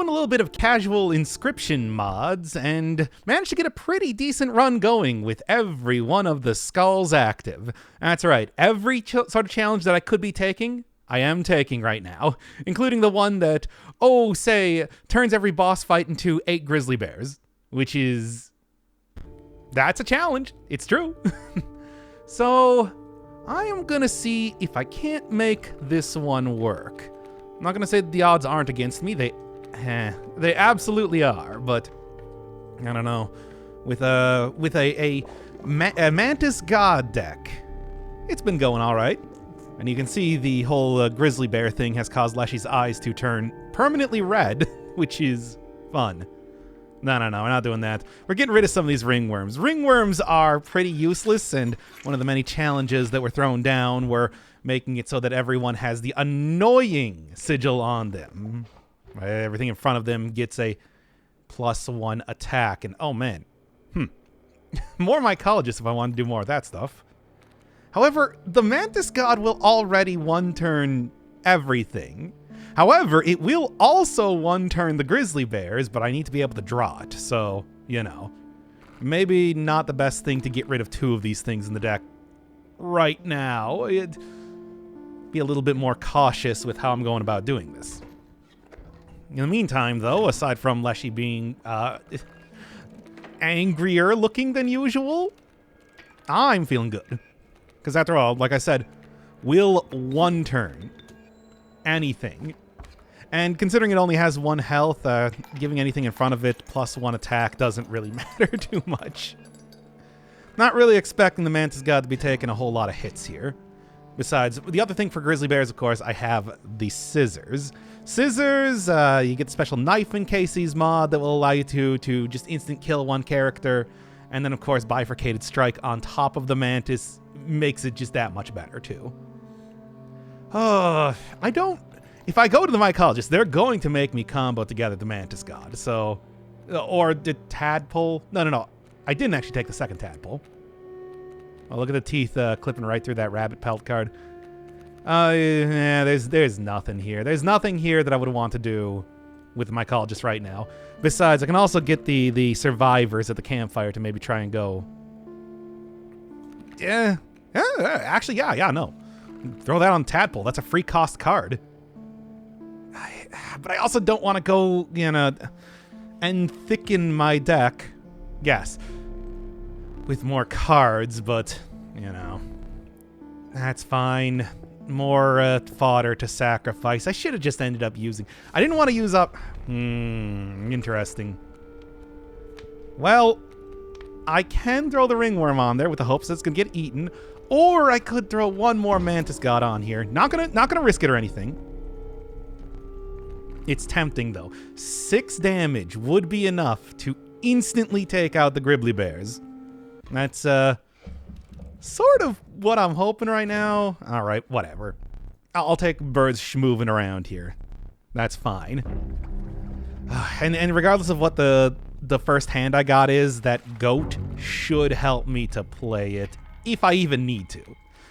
doing a little bit of casual Inscryption mods and managed to get a pretty decent run going with every one of the skulls active. That's right, every sort of challenge that I could be taking, I am taking right now, including the one that, turns every boss fight into 8 grizzly bears, which is... that's a challenge. It's true. So, I am gonna see if I can't make this one work. I'm not gonna say the odds aren't against me. They absolutely are, but I don't know. With a mantis god deck, it's been going all right. And you can see the whole grizzly bear thing has caused Leshy's eyes to turn permanently red, which is fun. No, we're not doing that. We're getting rid of some of these ringworms. Ringworms are pretty useless, and one of the many challenges that were thrown down were making it so that everyone has the annoying sigil on them. Everything in front of them gets a +1 attack, and oh man. More mycologists if I want to do more of that stuff. However, the Mantis God will already one-turn everything. However, it will also one-turn the grizzly bears, but I need to be able to draw it, so, you know. Maybe not the best thing to get rid of 2 of these things in the deck right now. It'd be a little bit more cautious with how I'm going about doing this. In the meantime, though, aside from Leshy being angrier looking than usual, I'm feeling good. Because after all, like I said, will one-turn anything. And considering it only has 1 health, giving anything in front of it +1 attack doesn't really matter too much. Not really expecting the Mantis God to be taking a whole lot of hits here. Besides, the other thing for grizzly bears, of course, I have the scissors. Scissors, you get the special knife in Kaycee's mod that will allow you to just instant kill one character. And then, of course, bifurcated strike on top of the Mantis makes it just that much better, too. If I go to the mycologist, they're going to make me combo together the Mantis God, so... Or the tadpole. No. I didn't actually take the second tadpole. Oh, look at the teeth clipping right through that rabbit pelt card. Yeah, there's nothing here. There's nothing here that I would want to do with the mycologist right now. Besides, I can also get the survivors at the campfire to maybe try and go... Yeah. Actually, yeah, no. Throw that on tadpole. That's a free cost card. But I also don't want to go, and thicken my deck. Yes. With more cards, but, that's fine. More fodder to sacrifice. I should have just ended up using... I didn't want to use up... interesting. Well, I can throw the ringworm on there with the hopes that it's going to get eaten, or I could throw 1 more Mantis God on here. Not gonna risk it or anything. It's tempting, though. 6 damage would be enough to instantly take out the gribbly bears. That's, sort of what I'm hoping right now. All right, whatever. I'll take birds schmooving around here. That's fine. And regardless of what the first hand I got is, that goat should help me to play it, if I even need to.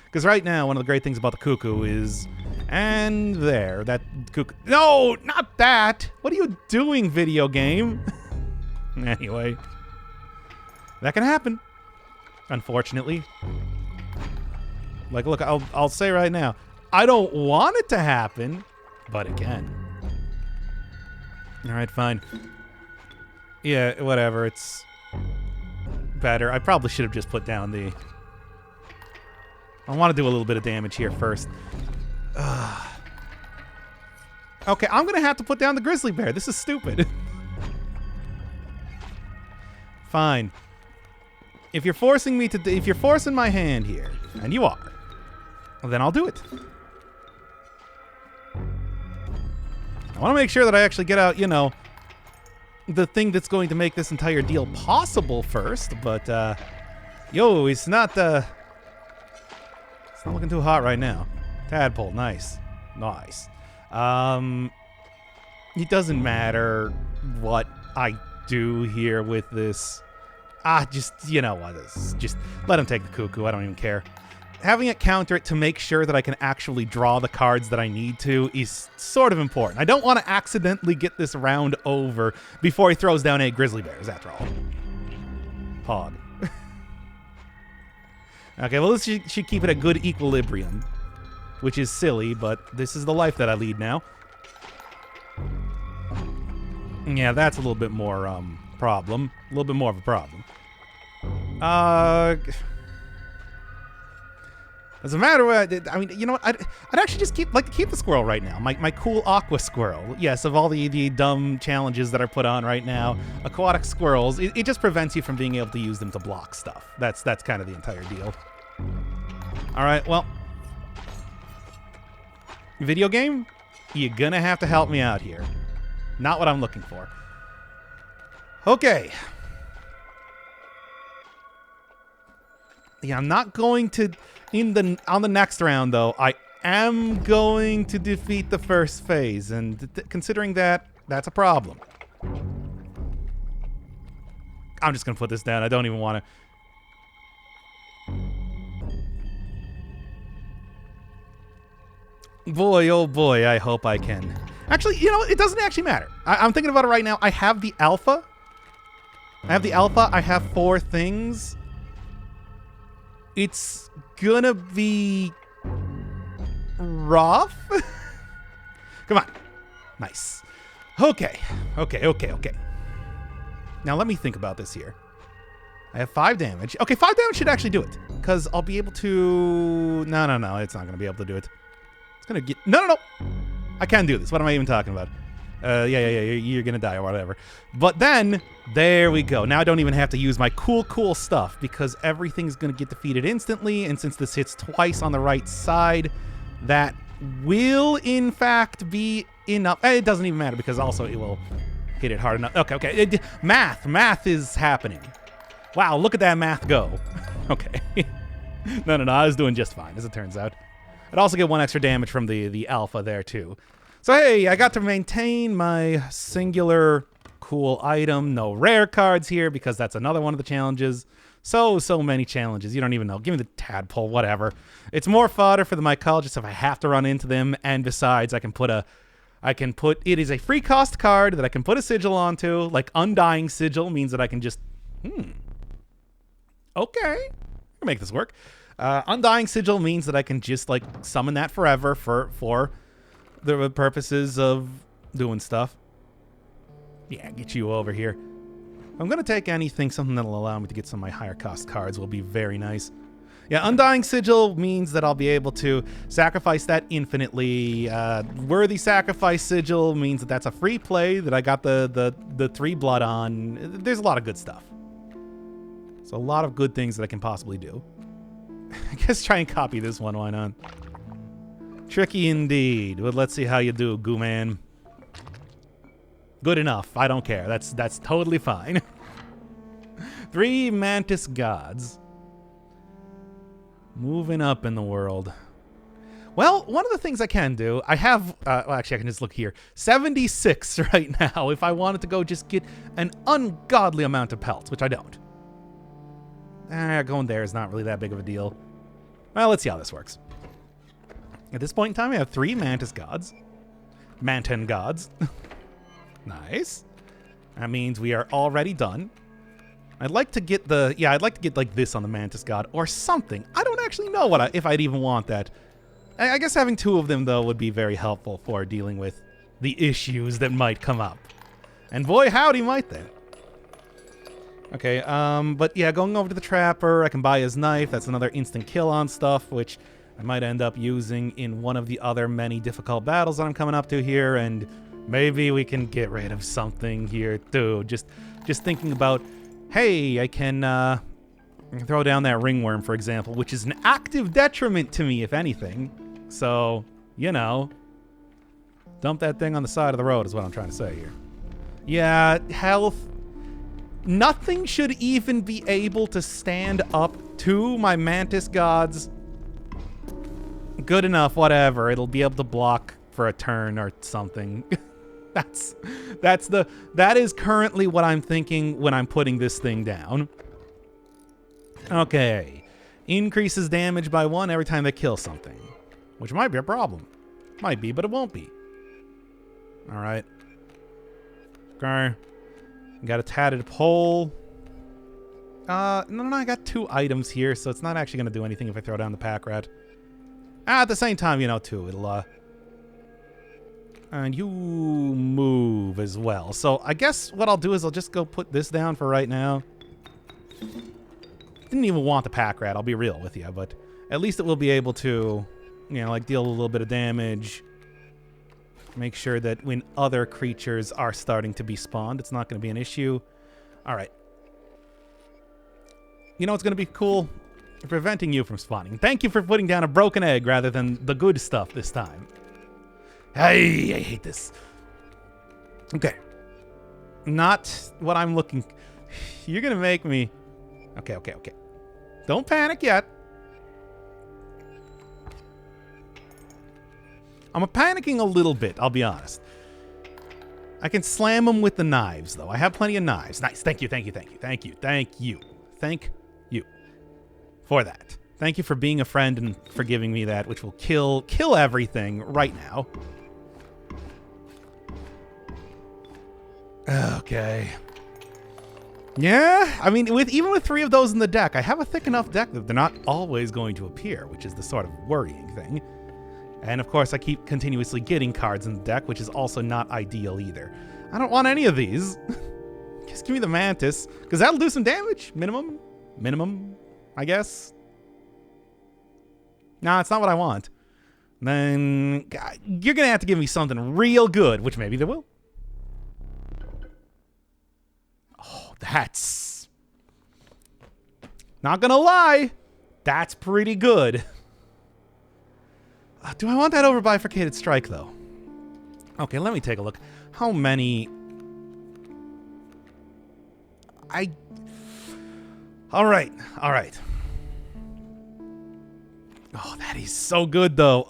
Because right now, one of the great things about the cuckoo is... And there, that cuckoo... No, not that! What are you doing, video game? Anyway. That can happen. Unfortunately. Like, look, I'll say right now, I don't want it to happen, but it can. Alright, fine. Yeah, whatever, it's better. I probably should have just put down the... I want to do a little bit of damage here first. Okay, I'm going to have to put down the grizzly bear. This is stupid. Fine. If you're forcing me to... If you're forcing my hand here, and you are, well, then I'll do it. I want to make sure that I actually get out, the thing that's going to make this entire deal possible first, but, it's not looking too hot right now. Tadpole, nice. Nice. It doesn't matter what I do here with this. Just, what, just let him take the cuckoo. I don't even care. having it counter it to make sure that I can actually draw the cards that I need to is sort of important. I don't want to accidentally get this round over before he throws down 8 grizzly bears, after all. Pog. Okay, well, this should keep it a good equilibrium, which is silly, but this is the life that I lead now. Yeah, that's a little bit more, problem. A little bit more of a problem. As a matter of, I mean, you know what? I'd actually just keep the squirrel right now. My cool aqua squirrel. Yes, of all the dumb challenges that are put on right now, aquatic squirrels, it just prevents you from being able to use them to block stuff. That's kind of the entire deal. All right, well, video game, you're gonna have to help me out here. Not what I'm looking for. Okay. Yeah, I'm not going to on the next round though. I am going to defeat the first phase, and considering that, that's a problem. I'm just gonna put this down. I don't even want to. Boy, oh boy, I hope I can. Actually, you know, it doesn't actually matter. I'm thinking about it right now. I have the alpha. I have 4 things. It's gonna be rough. Come on. Nice. Okay. Now let me think about this here. I have 5 damage. Okay, 5 damage should actually do it. Because I'll be able to... No. It's not going to be able to do it. It's going to get... No. I can't do this. What am I even talking about? Yeah. You're going to die or whatever. But then, there we go. Now I don't even have to use my cool stuff. Because everything's going to get defeated instantly. And since this hits twice on the right side, that will, in fact, be enough. It doesn't even matter because also it will hit it hard enough. Okay. Math is happening. Wow, look at that math go. Okay. No, I was doing just fine, as it turns out. I'd also get 1 extra damage from the alpha there, too. So, hey, I got to maintain my singular cool item. No rare cards here, because that's another one of the challenges. So many challenges. You don't even know. Give me the tadpole, whatever. It's more fodder for the mycologists if I have to run into them. And besides, it is a free cost card that I can put a sigil onto. Like, Undying Sigil means that I can just... Okay, I can make this work. Undying Sigil means that I can just like summon that forever for the purposes of doing stuff. Yeah, get you over here. If I'm gonna take anything, something that'll allow me to get some of my higher cost cards will be very nice. Yeah, Undying Sigil means that I'll be able to sacrifice that infinitely. Worthy Sacrifice Sigil means that that's a free play that I got the 3 blood on. There's a lot of good stuff. So a lot of good things that I can possibly do. I guess try and copy this one, why not? Tricky indeed, but let's see how you do, Goo-man. Good enough, I don't care. That's totally fine. 3 mantis gods. Moving up in the world. Well, one of the things I can do, I have, well, actually I can just look here. 76 right now if I wanted to go just get an ungodly amount of pelts, which I don't. Going there is not really that big of a deal. Well, let's see how this works. At this point in time, we have 3 mantis gods. Mantan gods. Nice. That means we are already done. I'd like to get like this on the mantis god or something. I don't actually know if I'd even want that. I guess having 2 of them, though, would be very helpful for dealing with the issues that might come up. And boy, howdy might they. Okay, but yeah, going over to the trapper, I can buy his knife. That's another instant kill on stuff, which I might end up using in one of the other many difficult battles that I'm coming up to here, and maybe we can get rid of something here too. Just thinking about, hey, I can throw down that ringworm, for example, which is an active detriment to me, if anything. So, you know, dump that thing on the side of the road is what I'm trying to say here. Yeah, health. Nothing should even be able to stand up to my mantis gods. Good enough, whatever. It'll be able to block for a turn or something. That is currently what I'm thinking when I'm putting this thing down. Okay. Increases damage by 1 every time they kill something. Which might be a problem. Might be, but it won't be. Alright. Okay. Got a tatted pole. No, I got 2 items here, so it's not actually going to do anything if I throw down the pack rat. At the same time, you know, too, it'll, and you move as well. So I guess what I'll do is I'll just go put this down for right now. Didn't even want the pack rat, I'll be real with you, but at least it will be able to, you know, like deal a little bit of damage. Make sure that when other creatures are starting to be spawned, it's not going to be an issue. All right. You know what's going to be cool? Preventing you from spawning. Thank you for putting down a broken egg rather than the good stuff this time. Hey, I hate this. Okay. Not what I'm looking... You're going to make me... Okay. Don't panic yet. I'm panicking a little bit, I'll be honest. I can slam them with the knives, though. I have plenty of knives. Nice. Thank you for that. Thank you for being a friend and for giving me that, which will kill everything right now. Okay. Yeah, I mean, even with 3 of those in the deck, I have a thick enough deck that they're not always going to appear, which is the sort of worrying thing. And of course, I keep continuously getting cards in the deck, which is also not ideal either. I don't want any of these. Just give me the mantis, because that'll do some damage. Minimum, I guess. Nah, it's not what I want. Then you're going to have to give me something real good, which maybe they will. Oh, that's... Not going to lie. That's pretty good. Do I want that over bifurcated strike, though? Okay, let me take a look. How many... All right. Oh, that is so good, though.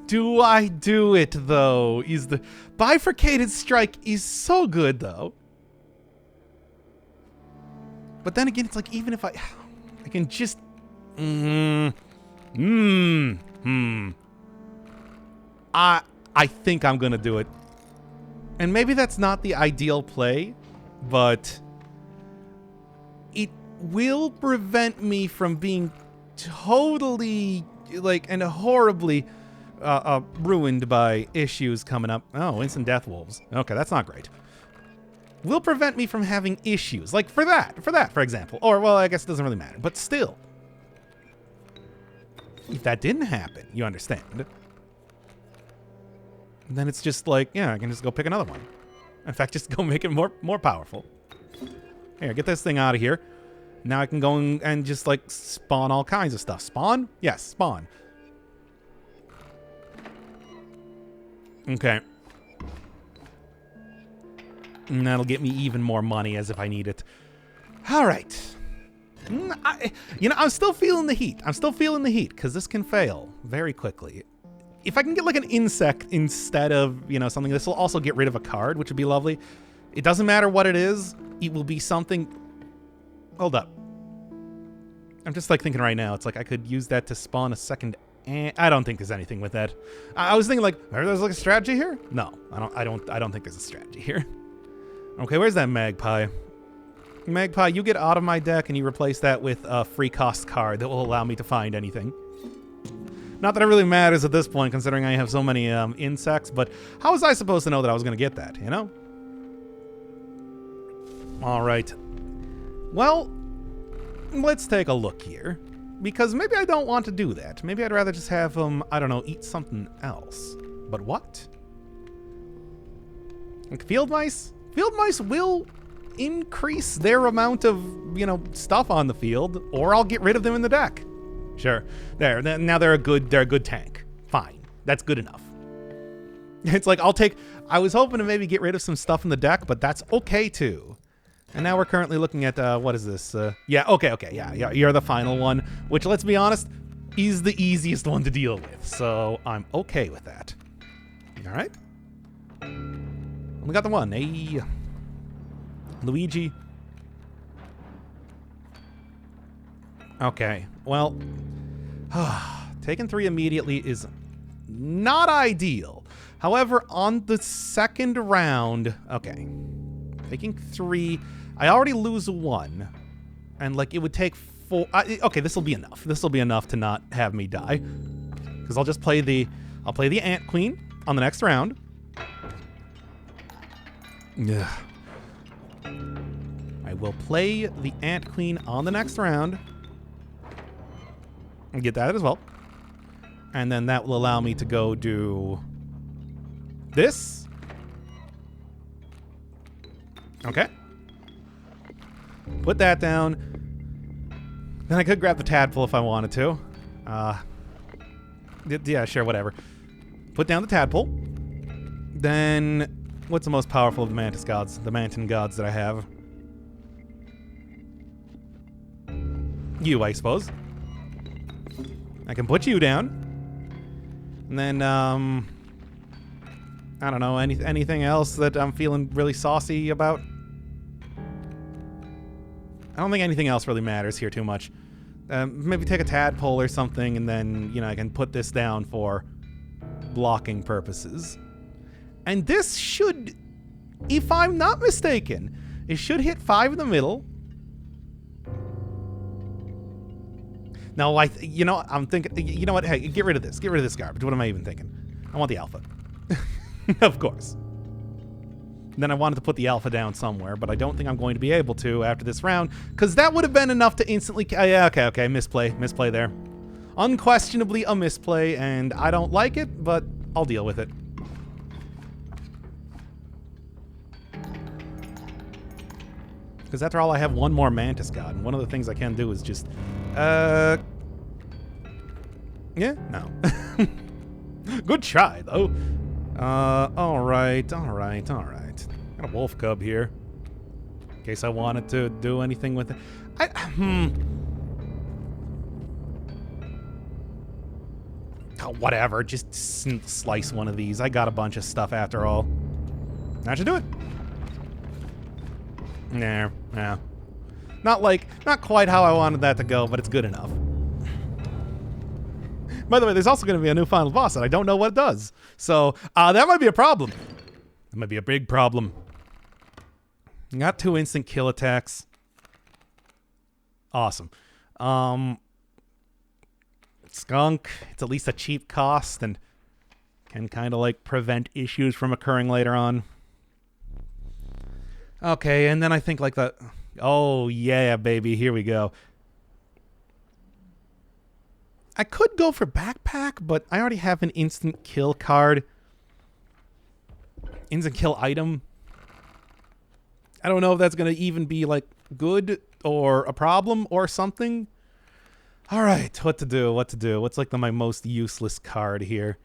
Do I do it, though? The bifurcated strike is so good, though. But then again, it's like, even if I can just... I think I'm going to do it. And maybe that's not the ideal play, but it will prevent me from being totally, and horribly ruined by issues coming up. Oh, instant death wolves. Okay, that's not great. Will prevent me from having issues. Like for that, for example. Or, well, I guess it doesn't really matter. But still. If that didn't happen, you understand. Then it's just like, yeah, I can just go pick another one. In fact, just go make it more powerful. Here, get this thing out of here. Now I can go and just, spawn all kinds of stuff. Spawn? Yes, spawn. Okay. And that'll get me even more money as if I need it. All right. I'm still feeling the heat. Because this can fail very quickly. If I can get, an insect instead of, something, this will also get rid of a card, which would be lovely. It doesn't matter what it is. It will be something... Hold up. I'm just, thinking right now. It's I could use that to spawn a second... I don't think there's anything with that. I was thinking, maybe there's, a strategy here? No, I don't think there's a strategy here. Okay, where's that magpie? Magpie, you get out of my deck and you replace that with a free cost card that will allow me to find anything. Not that it really matters at this point, considering I have so many insects, but how was I supposed to know that I was going to get that, All right. Well, let's take a look here, because maybe I don't want to do that. Maybe I'd rather just have them, I don't know, eat something else. But what? Field mice? Field mice will increase their amount of, stuff on the field, or I'll get rid of them in the deck. Sure. There. Now they're a good tank. Fine. That's good enough. It's I was hoping to maybe get rid of some stuff in the deck, but that's okay too. And now we're currently looking at, what is this? Yeah, okay. Yeah, you're the final one, which, let's be honest, is the easiest one to deal with. So I'm okay with that. All right. We got the one. Hey, Luigi. Okay, well, taking 3 immediately is not ideal. However, on the second round, okay, taking 3, I already lose 1, and like it would take 4. Okay, this will be enough. This will be enough to not have me die, because I'll just play the Ant Queen on the next round. Yeah, I will play the Ant Queen on the next round. And get that as well. And then that will allow me to go do this. Okay. Put that down. Then I could grab the tadpole if I wanted to. Yeah, sure, whatever. Put down the tadpole. Then, what's the most powerful of the mantis gods? The mantin gods that I have? You, I suppose. I can put you down. And then, I don't know, anything else that I'm feeling really saucy about? I don't think anything else really matters here too much. Maybe take a tadpole or something, and then, you know, I can put this down for blocking purposes. And this should, if I'm not mistaken, it should hit 5 in the middle. No, you know, I'm thinking, you know what, hey, get rid of this. Get rid of this garbage. What am I even thinking? I want the alpha. Of course. And then I wanted to put the alpha down somewhere, but I don't think I'm going to be able to after this round, because that would have been enough to instantly... yeah, okay, misplay there. Unquestionably a misplay, and I don't like it, but I'll deal with it. Because after all, I have one more mantis god, and one of the things I can do is just... yeah, no. Good try, though. Alright. Got a wolf cub here. In case I wanted to do anything with it. Oh, whatever, just slice one of these. I got a bunch of stuff after all. That should do it. Nah. Not quite how I wanted that to go, but it's good enough. By the way, there's also going to be a new final boss, and I don't know what it does. So, that might be a problem. That might be a big problem. Got 2 instant kill attacks. Awesome. Skunk, it's at least a cheap cost, and can kind of, like, prevent issues from occurring later on. Okay, and then I think, like, the... Oh, yeah, baby, here we go. I could go for backpack, but I already have an instant kill card. Instant kill item. I don't know if that's going to even be, like, good or a problem or something. All right, what to do? What's, like, my most useless card here?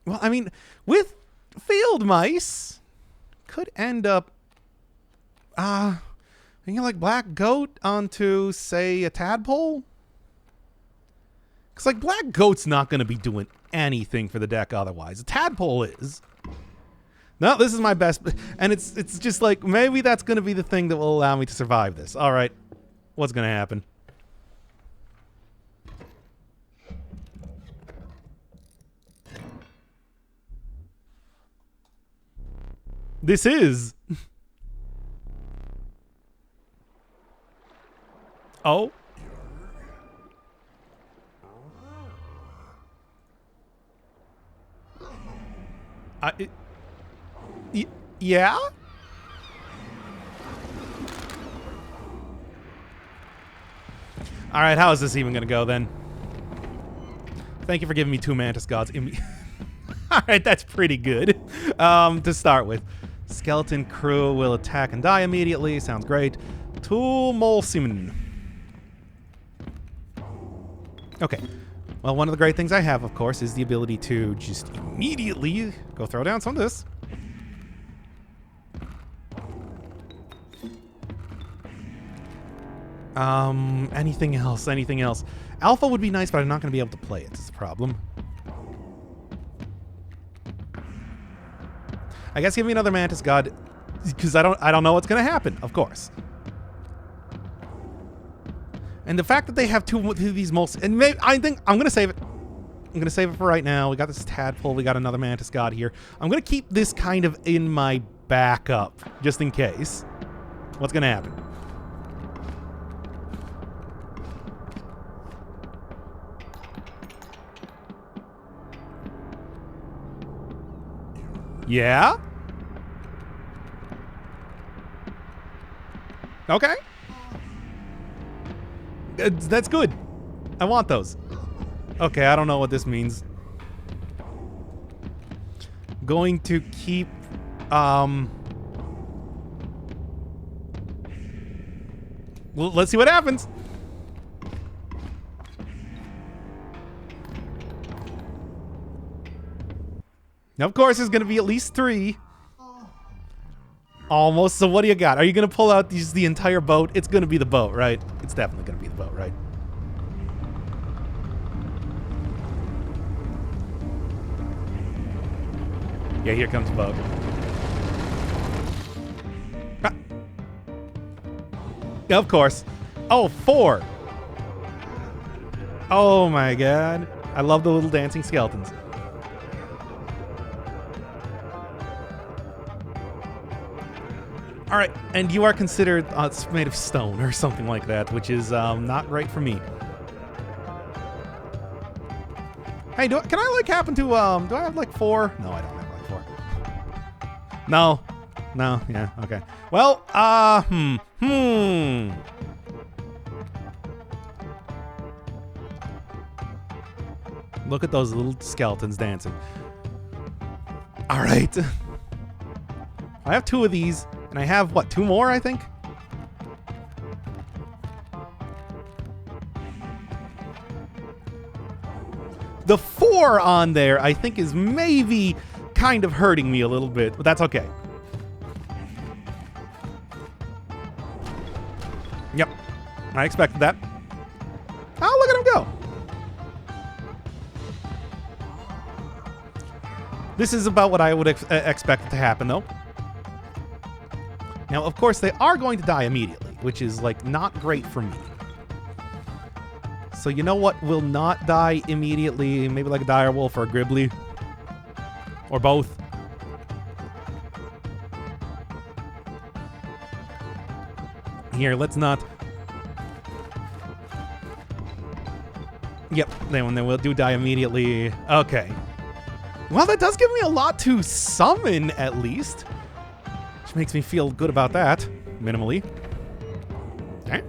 Well, I mean, with field mice, could end up... you know, like, black goat onto, say, a tadpole? Because, like, black goat's not going to be doing anything for the deck otherwise. A tadpole is. No, this is my best. And it's just like, maybe that's going to be the thing that will allow me to survive this. All right. What's going to happen? This is... Oh. Yeah? Alright, how is this even gonna go then? Thank you for giving me 2 mantis gods. Alright, that's pretty good. To start with. Skeleton crew will attack and die immediately. Sounds great. Tool Molsimen. Okay. Well, one of the great things I have, of course, is the ability to just immediately go throw down some of this. Anything else? Alpha would be nice, but I'm not going to be able to play it. It's a problem. I guess give me another mantis god, because I don't know what's gonna happen, of course. And the fact that they have two of these most, and maybe, I think I'm gonna save it. I'm gonna save it for right now. We got this tadpole. We got another mantis god here. I'm gonna keep this kind of in my backup, just in case. What's gonna happen? Yeah? Okay. That's good. I want those. Okay, I don't know what this means. Going to keep, well, let's see what happens. Now, of course, there's going to be at least 3. Almost. So what do you got? Are you going to pull out the entire boat? It's going to be the boat, right? It's definitely going to be the boat, right? Yeah, here comes the boat. Ah. Yeah, of course. Oh, 4. Oh my god. I love the little dancing skeletons. All right, and you are considered it's made of stone or something like that, which is not great for me. Hey, can I like happen to do I have like 4? No, I don't have like 4. No, yeah, okay. Well, Look at those little skeletons dancing. All right, I have 2 of these. And I have, what, 2 more, I think? The 4 on there, I think, is maybe kind of hurting me a little bit, but that's okay. Yep, I expected that. Oh, look at him go. This is about what I would expect to happen, though. Now, of course, they are going to die immediately, which is, like, not great for me. So you know what will not die immediately? Maybe like a dire wolf or a gribbly. Or both. Here, let's not... Yep, they will do die immediately. Okay. Well, that does give me a lot to summon, at least. Which makes me feel good about that, minimally. Okay.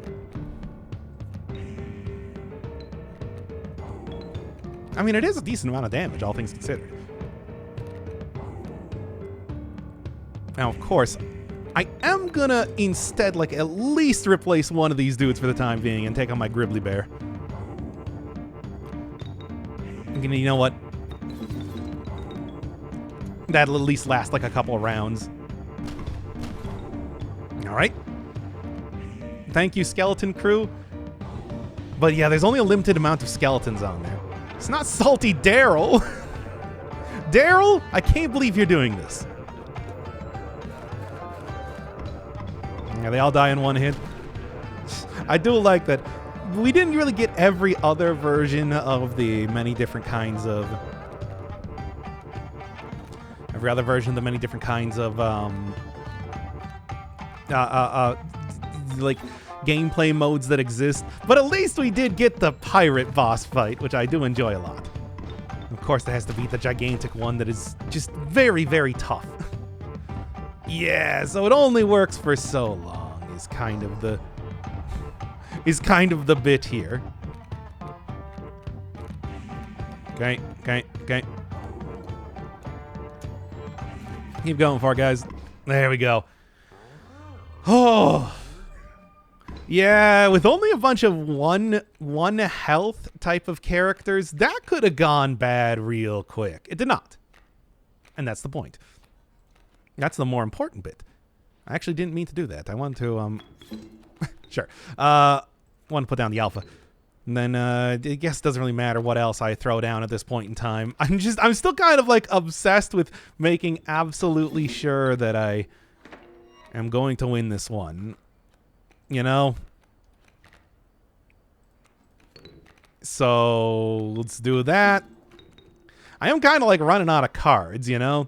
I mean, it is a decent amount of damage, all things considered. Now, of course, I am gonna instead, like, at least replace one of these dudes for the time being and take on my gribbly bear. I'm gonna, you know what? That'll at least last, like, a couple of rounds. Alright. Thank you, skeleton crew. But yeah, there's only a limited amount of skeletons on there. It's not Salty Daryl. Daryl, I can't believe you're doing this. Yeah, they all die in one hit. I do like that. We didn't really get every other version of the many different kinds of... like gameplay modes that exist, but at least we did get the pirate boss fight, which I do enjoy a lot. Of course, that has to be the gigantic one that is just very, very tough. Yeah, so it only works for so long is kind of the bit here. Okay. Keep going for it, guys. There we go. Oh. Yeah, with only a bunch of one health type of characters, that could have gone bad real quick. It did not. And that's the point. That's the more important bit. I actually didn't mean to do that. I wanted to, sure. Want to put down the alpha. And then I guess it doesn't really matter what else I throw down at this point in time. I'm still kind of like obsessed with making absolutely sure that I am going to win this one. You know? So let's do that. I am kind of like running out of cards, you know?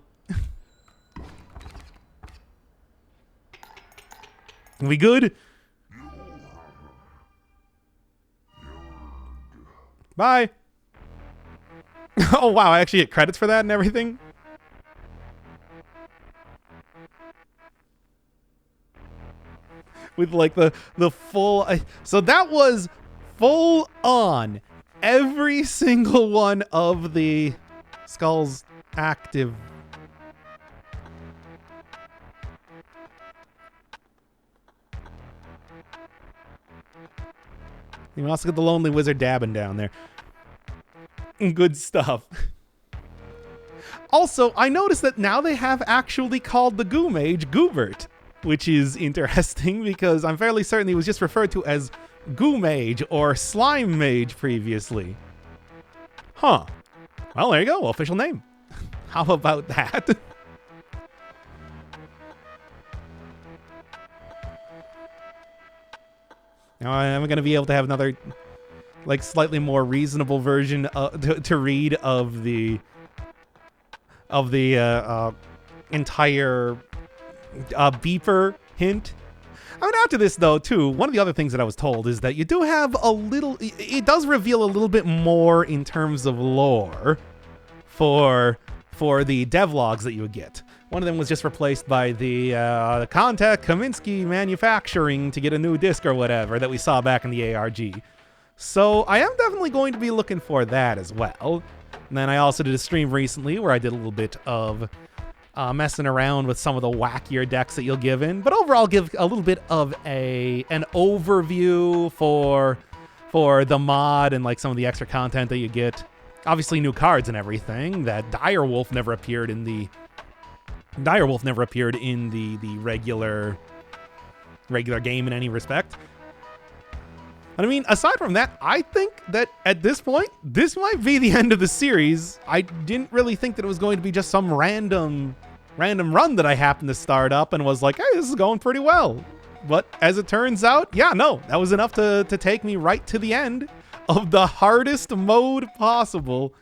We good? Bye. Oh, wow. I actually get credits for that and everything. With like the full... so that was full on every single one of the skulls active. You also get the Lonely Wizard dabbing down there. Good stuff. Also, I noticed that now they have actually called the Goo Mage Goobert, which is interesting because I'm fairly certain he was just referred to as Goo Mage or Slime Mage previously. Huh. Well, there you go. Official name. How about that? Now I'm going to be able to have another, like, slightly more reasonable version to read of the entire beeper hint. I mean, after this, though, too, one of the other things that I was told is that you do have a little... It does reveal a little bit more in terms of lore for the devlogs that you would get. One of them was just replaced by the contact Kaminsky Manufacturing to get a new disc or whatever that we saw back in the ARG. So I am definitely going to be looking for that as well. And then I also did a stream recently where I did a little bit of messing around with some of the wackier decks that you'll give in. But overall, give a little bit of an overview for the mod and like some of the extra content that you get. Obviously, new cards and everything. That Direwolf never appeared in the regular game in any respect. And I mean, aside from that, I think that at this point, this might be the end of the series. I didn't really think that it was going to be just some random run that I happened to start up and was like, hey, this is going pretty well. But as it turns out, yeah, no, that was enough to take me right to the end of the hardest mode possible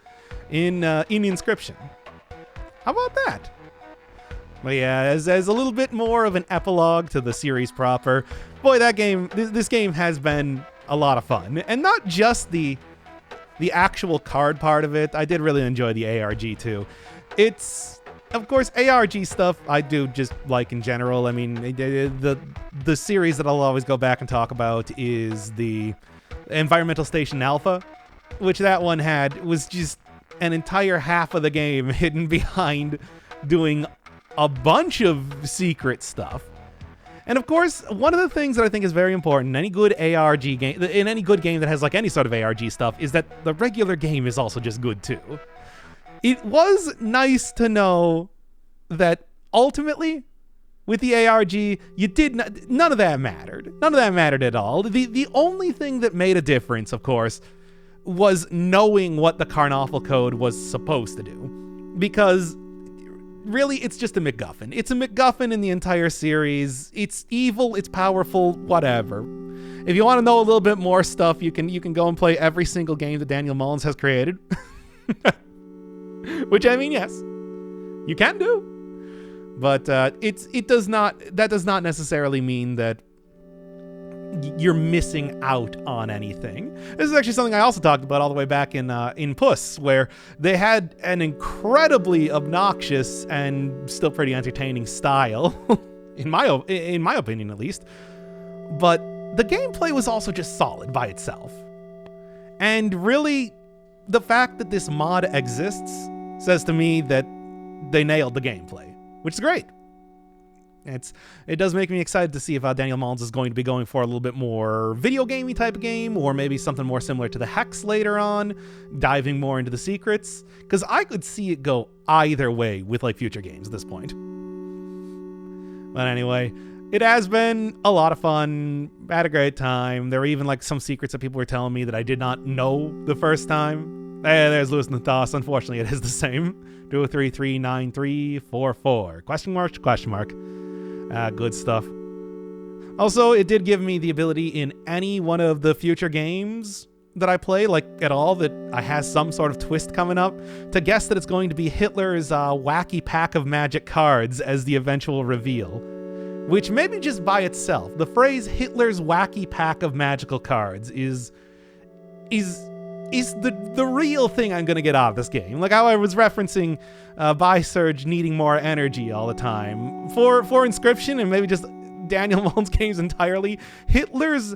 in Inscryption. How about that? But yeah, as a little bit more of an epilogue to the series proper, boy, that game, this game has been a lot of fun. And not just the actual card part of it. I did really enjoy the ARG too. It's, of course, ARG stuff I do just like in general. I mean, the series that I'll always go back and talk about is the Environmental Station Alpha, which that one was just an entire half of the game hidden behind doing a bunch of secret stuff. And of course, one of the things that I think is very important in any good ARG game, in any good game that has like any sort of ARG stuff, is that the regular game is also just good too. It was nice to know that ultimately, with the ARG, none of that mattered. None of that mattered at all. The only thing that made a difference, of course, was knowing what the Karnoffel code was supposed to do. Because really, it's just a MacGuffin. It's a MacGuffin in the entire series. It's evil, it's powerful, whatever. If you want to know a little bit more stuff, you can go and play every single game that Daniel Mullins has created. Which, I mean, yes, you can do. But that does not necessarily mean that you're missing out on anything. This is actually something I also talked about all the way back in Puss, where they had an incredibly obnoxious and still pretty entertaining style, in my opinion at least. But the gameplay was also just solid by itself. And really, the fact that this mod exists says to me that they nailed the gameplay, which is great. It does make me excited to see if Daniel Mullins is going to be going for a little bit more video gamey type of game, or maybe something more similar to the Hex later on, diving more into the secrets, because I could see it go either way with like future games at this point. But anyway, It has been a lot of fun. I had a great time. There were even like some secrets that people were telling me that I did not know the first time. There's Lewis and the Toss. Unfortunately, it is the same. 2033934. Question mark? Question mark. Good stuff. Also, it did give me the ability in any one of the future games that I play, like at all, that I has some sort of twist coming up, to guess that it's going to be Hitler's wacky pack of magic cards as the eventual reveal. Which maybe just by itself, the phrase Hitler's wacky pack of magical cards is the real thing I'm going to get out of this game. Like how I was referencing Surge needing more energy all the time. For Inscryption, and maybe just Daniel Mullins games entirely, Hitler's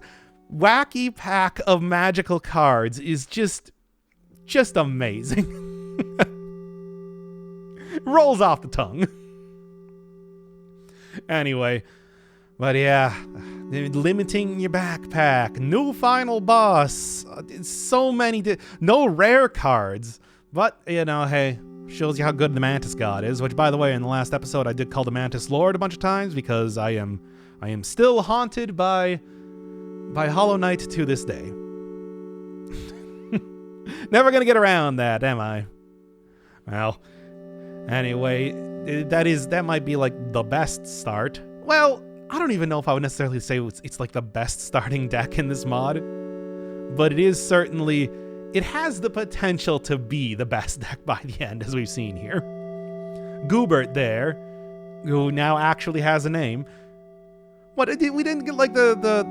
wacky pack of magical cards is just amazing. Rolls off the tongue. Anyway, but yeah, limiting your backpack, new final boss, so many, no rare cards, but you know, hey, shows you how good the Mantis God is, which by the way, in the last episode, I did call the Mantis Lord a bunch of times because I am still haunted by Hollow Knight to this day. Never gonna get around that, am I? Well, anyway, that might be like the best start. Well, I don't even know if I would necessarily say it's like the best starting deck in this mod, but it is certainly, it has the potential to be the best deck by the end, as we've seen here. Goobert there, who now actually has a name. What, we didn't get like the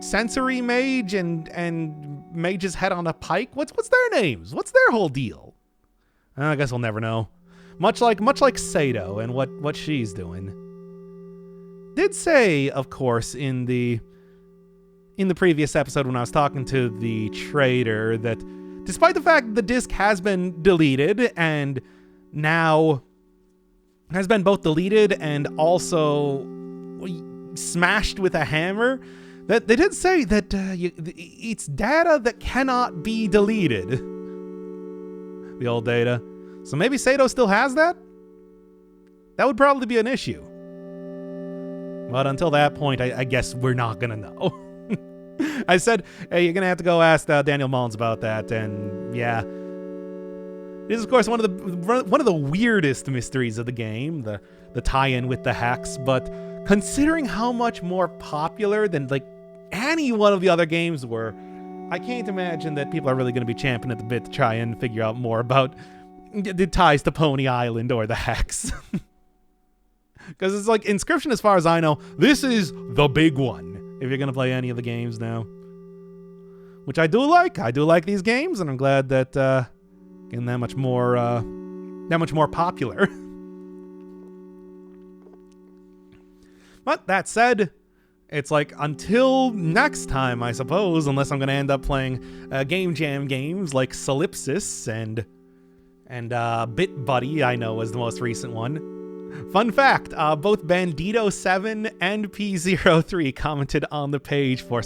sensory mage and mage's head on a pike? What's their names? What's their whole deal? I guess we'll never know. Much like Sato and what she's doing. Did say, of course, in the previous episode when I was talking to the trader, that despite the fact that the disc has been deleted and now has been both deleted and also smashed with a hammer, that they did say that it's data that cannot be deleted. The old data. So maybe Sato still has that? That would probably be an issue. But until that point, I guess we're not gonna know. I said, hey, you're gonna have to go ask Daniel Mullins about that, and yeah. This is, of course, one of the weirdest mysteries of the game, the tie-in with the hex, but considering how much more popular than like any one of the other games were, I can't imagine that people are really going to be champing at the bit to try and figure out more about the ties to Pony Island or the hex. Because it's like Inscryption, as far as I know, this is the big one if you're going to play any of the games now. Which I do like. I do like these games, and I'm glad that getting that much more popular. But that said, it's like until next time, I suppose, unless I'm going to end up playing Game Jam games like Solipsis and Bit Buddy, I know, was the most recent one. Fun fact, both Bandito7 and P03 commented on the page for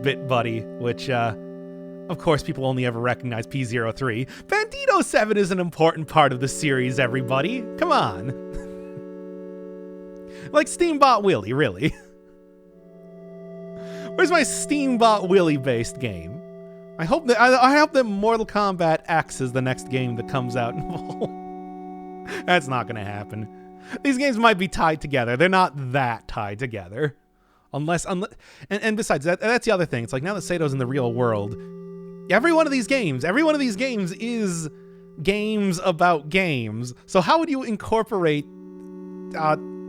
Bit Buddy, which, of course, people only ever recognize P03. Bandito7 is an important part of the series, everybody. Come on. Like Steambot Willie, really. Where's my Steambot Willie-based game? I hope that Mortal Kombat X is the next game that comes out. That's not going to happen. These games might be tied together. They're not that tied together. Unless and besides, that's the other thing. It's like now that Sato's in the real world, every one of these games is games about games. So how would you incorporate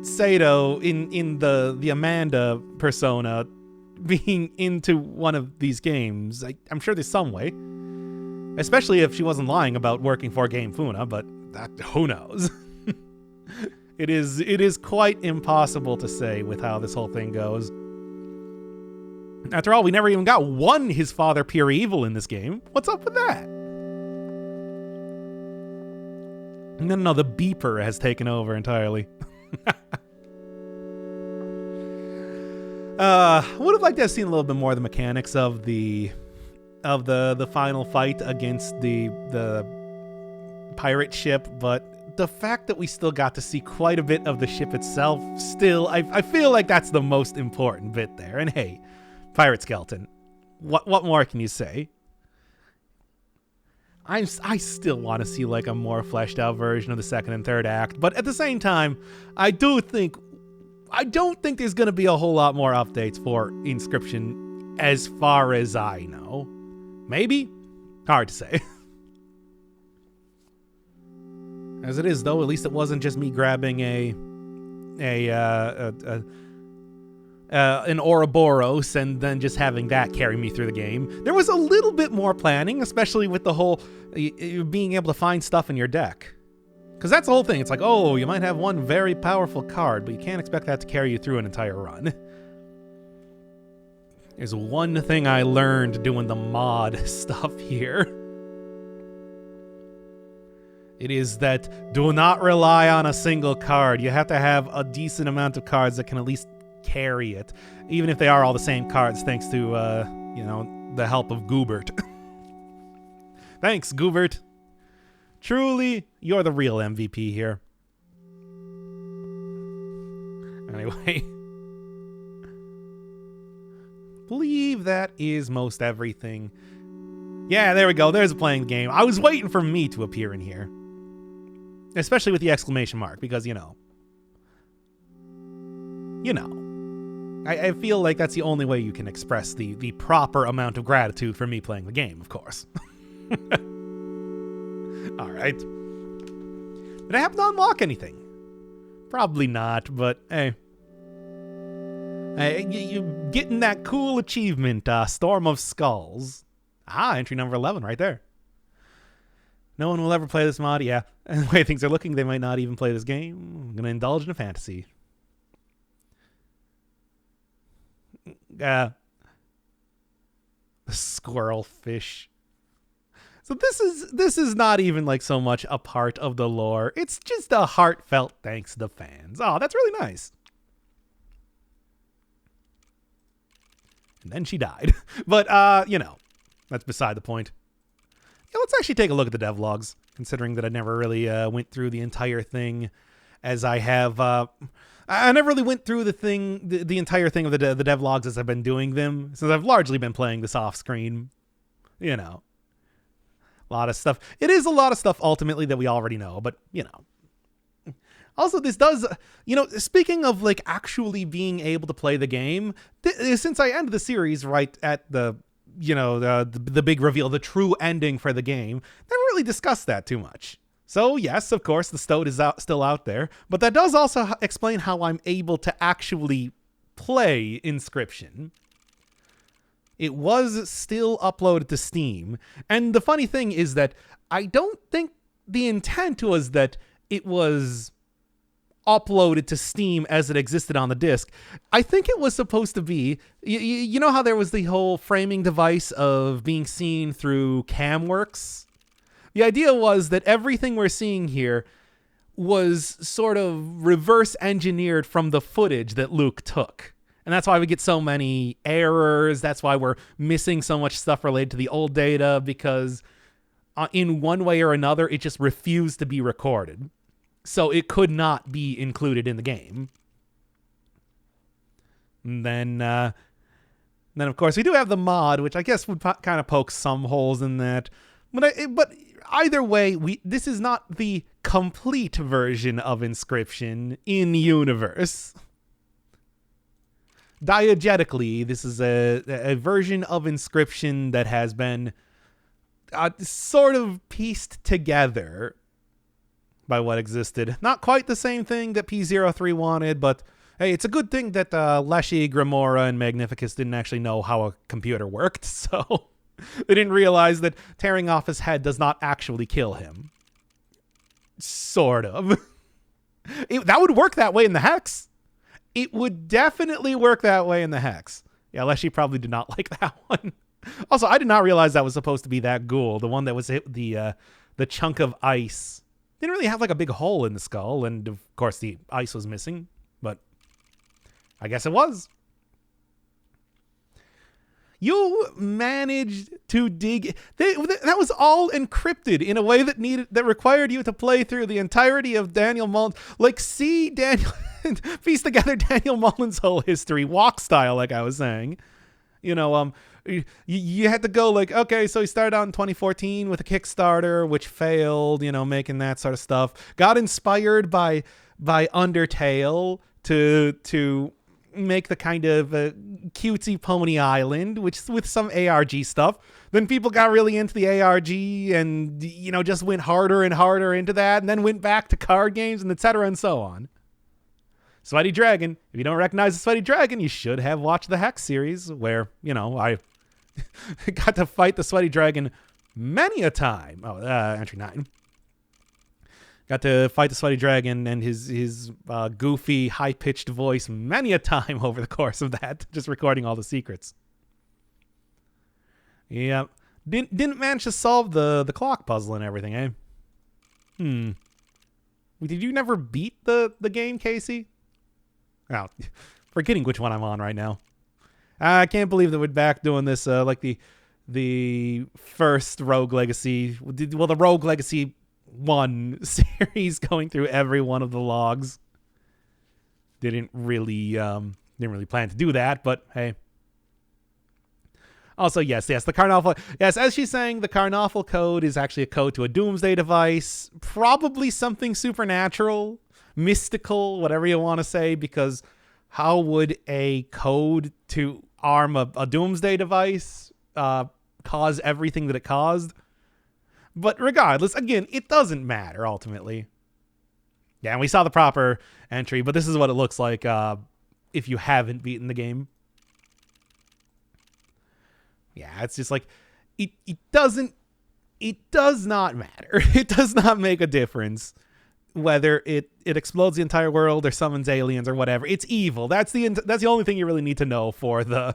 Sato in the Amanda persona being into one of these games? I'm sure there's some way. Especially if she wasn't lying about working for Game Funa, but who knows? It is quite impossible to say with how this whole thing goes. After all, we never even got one his father pure evil in this game. What's up with that? No, the beeper has taken over entirely. Would have liked to have seen a little bit more of the mechanics of the final fight against the pirate ship, but the fact that we still got to see quite a bit of the ship itself, still, I feel like that's the most important bit there. And hey, Pirate Skeleton, what more can you say? I still want to see like a more fleshed out version of the second and third act, but at the same time, I don't think there's going to be a whole lot more updates for Inscryption as far as I know. Maybe? Hard to say. As it is, though, at least it wasn't just me grabbing an Ouroboros and then just having that carry me through the game. There was a little bit more planning, especially with the whole being able to find stuff in your deck. Because that's the whole thing. It's like, oh, you might have one very powerful card, but you can't expect that to carry you through an entire run. There's one thing I learned doing the mod stuff here. It is that do not rely on a single card. You have to have a decent amount of cards that can at least carry it, even if they are all the same cards, thanks to, the help of Goobert. Thanks, Goobert. Truly, you're the real MVP here. Anyway. Believe that is most everything. Yeah, there we go. There's playing the game. I was waiting for me to appear in here. Especially with the exclamation mark, because, I feel like that's the only way you can express the proper amount of gratitude for me playing the game, of course. Alright. Did I happen to unlock anything? Probably not, but hey. You getting that cool achievement, Storm of Skulls. Entry number 11 right there. No one will ever play this mod, yeah. And the way things are looking, they might not even play this game. I'm going to indulge in a fantasy. The squirrel fish. So this is not even like so much a part of the lore. It's just a heartfelt thanks to the fans. Oh, that's really nice. And then she died. But, that's beside the point. Yeah, let's actually take a look at the devlogs, considering that I never really went through the entire thing as I have... I never really went through the entire thing of the devlogs as I've been doing them, since I've largely been playing this off-screen. A lot of stuff. It is a lot of stuff, ultimately, that we already know, but, Also, this does, speaking of, like, actually being able to play the game, since I end the series right at the big reveal, the true ending for the game, never really discussed that too much. So, yes, of course, the Stoat is still out there, but that does also explain how I'm able to actually play Inscryption. It was still uploaded to Steam, and the funny thing is that I don't think the intent was that it was uploaded to Steam as it existed on the disc. I think it was supposed to be, you know how there was the whole framing device of being seen through CamWorks? The idea was that everything we're seeing here was sort of reverse engineered from the footage that Luke took. And that's why we get so many errors. That's why we're missing so much stuff related to the old data, because in one way or another, it just refused to be recorded. So it could not be included in the game. And then of course, we do have the mod, which I guess would kind of poke some holes in that. But either way, this is not the complete version of Inscryption in universe. Diegetically, this is a version of Inscryption that has been sort of pieced together by what existed. Not quite the same thing that P03 wanted, but hey, it's a good thing that Leshy, Grimora, and Magnificus didn't actually know how a computer worked, so they didn't realize that tearing off his head does not actually kill him. Sort of. That would work that way in the Hex. It would definitely work that way in the Hex. Yeah, Leshy probably did not like that one. Also, I did not realize that was supposed to be that ghoul, the one that was hit the chunk of ice. Didn't really have like a big hole in the skull, and of course the ice was missing, but I guess it was. You managed to dig. That was all encrypted in a way that required you to play through the entirety of Daniel Mullins. Like, see Daniel, piece together Daniel Mullins' whole history, walk style, like I was saying. You had to go like, okay, so he started out in 2014 with a Kickstarter, which failed, making that sort of stuff. Got inspired by Undertale to make the kind of cutesy Pony Island, which with some ARG stuff. Then people got really into the ARG and, just went harder and harder into that, and then went back to card games and etc. and so on. Sweaty Dragon. If you don't recognize the Sweaty Dragon, you should have watched the Hex series, where, I got to fight the Sweaty Dragon many a time. Entry 9. Got to fight the Sweaty Dragon and his goofy, high-pitched voice many a time over the course of that, just recording all the secrets. Yeah. Didn't manage to solve the clock puzzle and everything, eh? Did you never beat the game, Kaycee? Oh, forgetting which one I'm on right now. I can't believe that we're back doing this, like the first Rogue Legacy. Well, the Rogue Legacy 1 series, going through every one of the logs. Didn't really plan to do that, but hey. Also, yes, the Carnoffel. Yes, as she's saying, the Carnoffel code is actually a code to a Doomsday device. Probably something supernatural, mystical, whatever you want to say, because how would a code to arm a Doomsday device cause everything that it caused? But regardless, again, it doesn't matter ultimately. Yeah, and we saw the proper entry, but this is what it looks like if you haven't beaten the game. Yeah, it's just like, it does not matter. It does not make a difference whether it explodes the entire world or summons aliens or whatever. It's evil. That's the only thing you really need to know for the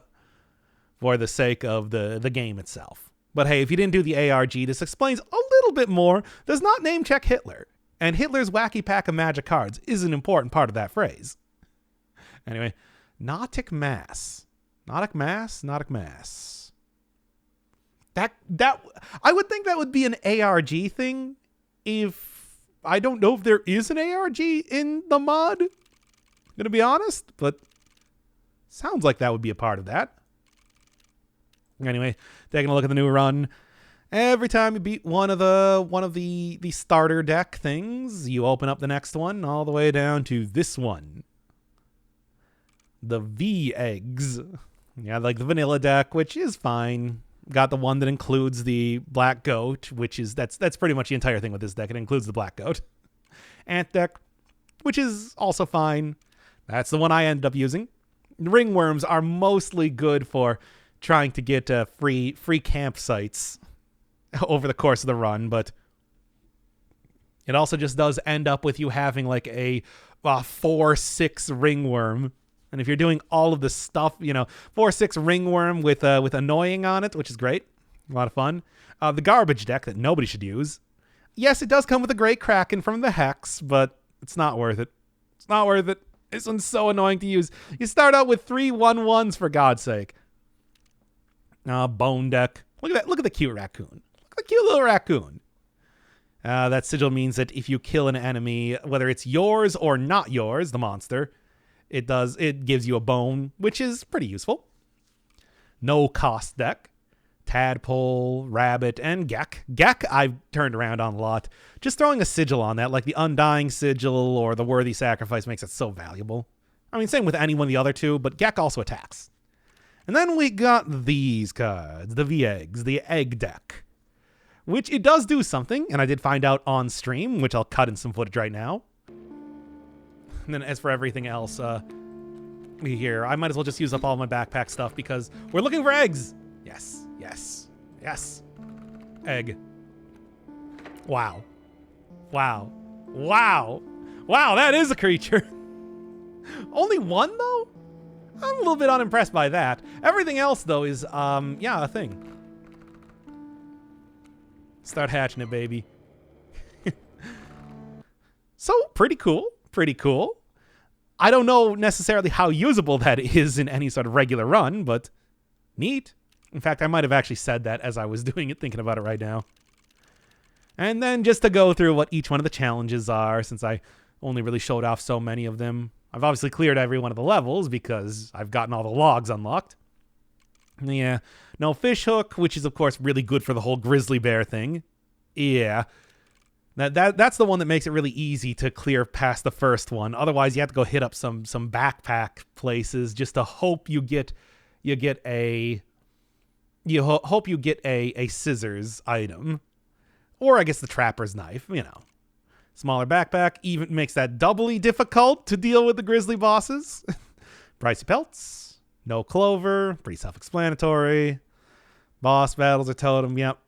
sake of the game itself. But hey, if you didn't do the ARG, this explains a little bit more. Does not name check Hitler. And Hitler's wacky pack of magic cards is an important part of that phrase. Anyway, Nautic Mass. Nautic Mass. That I would think that would be an ARG thing if I don't know if there is an ARG in the mod. I'm gonna be honest, but sounds like that would be a part of that. Anyway, taking a look at the new run. Every time you beat one of the starter deck things, you open up the next one all the way down to this one. The V eggs. Yeah, like the vanilla deck, which is fine. Got the one that includes the black goat, which is that's pretty much the entire thing with this deck. It includes the black goat. Ant deck, which is also fine. That's the one I ended up using. Ringworms are mostly good for trying to get free campsites over the course of the run, but it also just does end up with you having like a 4/6 ringworm. And if you're doing all of the stuff, 4/6 ringworm with annoying on it, which is great, a lot of fun. The garbage deck that nobody should use. Yes, it does come with a great Kraken from the Hex, but it's not worth it. It's not worth it. This one's so annoying to use. You start out with 3 1/1s for God's sake. Bone deck. Look at that. Look at the cute raccoon. Look at the cute little raccoon. That sigil means that if you kill an enemy, whether it's yours or not yours, the monster, it gives you a bone, which is pretty useful. No cost deck. Tadpole, Rabbit, and Gek. Gek I've turned around on a lot. Just throwing a sigil on that, like the Undying Sigil or the Worthy Sacrifice, makes it so valuable. I mean, same with any one of the other two, but Gek also attacks. And then we got these cards, the V-Eggs, the Egg deck, which it does do something, and I did find out on stream, which I'll cut in some footage right now. And then as for everything else, here, I might as well just use up all my backpack stuff because we're looking for eggs. Yes, yes, yes. Egg. Wow. Wow. Wow. Wow, that is a creature. Only one, though? I'm a little bit unimpressed by that. Everything else, though, is, yeah, a thing. Start hatching it, baby. So, pretty cool. Pretty cool. I don't know necessarily how usable that is in any sort of regular run, but neat. In fact, I might have actually said that as I was doing it, thinking about it right now. And then just to go through what each one of the challenges are, since I only really showed off so many of them. I've obviously cleared every one of the levels because I've gotten all the logs unlocked. Yeah, no fish hook, which is of course really good for the whole grizzly bear thing. Yeah, that's the one that makes it really easy to clear past the first one. Otherwise, you have to go hit up some backpack places just to hope you get a scissors item, or I guess the trapper's knife. You know, smaller backpack even makes that doubly difficult to deal with the grizzly bosses. Pricey pelts, no clover, pretty self-explanatory. Boss battles are totem, yep.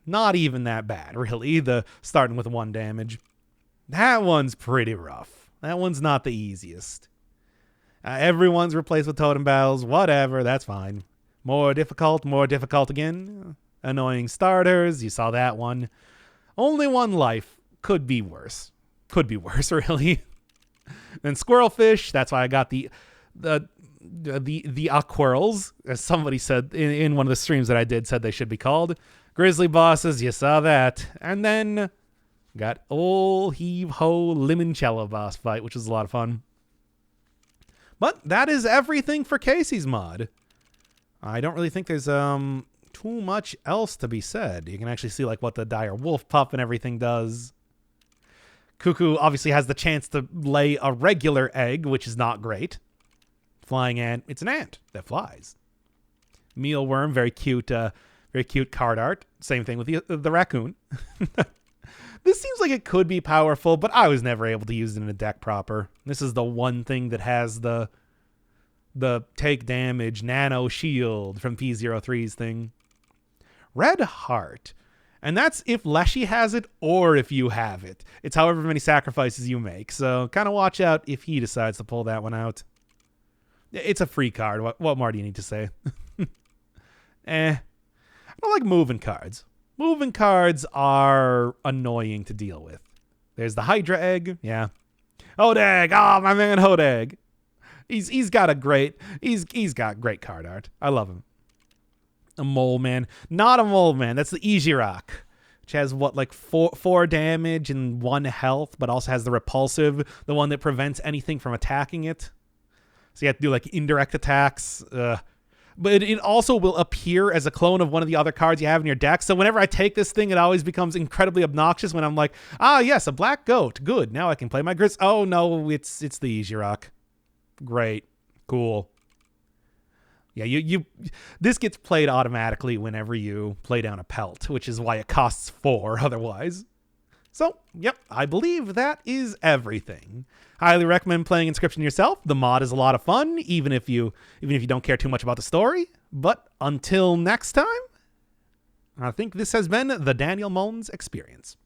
Not even that bad, really. The starting with 1 damage. That one's pretty rough. That one's not the easiest. Everyone's replaced with totem battles. Whatever, that's fine. More difficult again. Annoying starters. You saw that one. Only 1 life. Could be worse. Could be worse, really. Then squirrelfish. That's why I got the aquirls, as somebody said in one of the streams that I did, said they should be called. Grizzly bosses, you saw that. And then got old heave-ho limoncello boss fight, which was a lot of fun. But that is everything for Kaycee's mod. I don't really think there's too much else to be said. You can actually see like what the dire wolf pup and everything does. Cuckoo obviously has the chance to lay a regular egg, which is not great. Flying ant, it's an ant that flies. Mealworm, very cute card art. Same thing with the raccoon. This seems like it could be powerful, but I was never able to use it in a deck proper. This is the one thing that has the take damage nano shield from P03's thing. Red heart. And that's if Leshy has it or if you have it. It's however many sacrifices you make. So kind of watch out if he decides to pull that one out. It's a free card. What more do you need to say? I don't like moving cards. Moving cards are annoying to deal with. There's the Hydra egg. Yeah. Hodag. Oh, my man Hodag. He's got great card art. I love him. A mole man. Not a mole man. That's the Ijirok, which has like 4 damage and 1 health, but also has the repulsive, the one that prevents anything from attacking it. So you have to do like indirect attacks. But it also will appear as a clone of one of the other cards you have in your deck. So whenever I take this thing, it always becomes incredibly obnoxious when I'm like, yes, a black goat. Good. Now I can play my Grizz. Oh, no, it's the Ijirok. Great. Cool. Yeah, you this gets played automatically whenever you play down a pelt, which is why it costs 4 otherwise. So, yep, I believe that is everything. Highly recommend playing Inscryption yourself. The mod is a lot of fun, even if you don't care too much about the story. But until next time, I think this has been the Daniel Mullins Experience.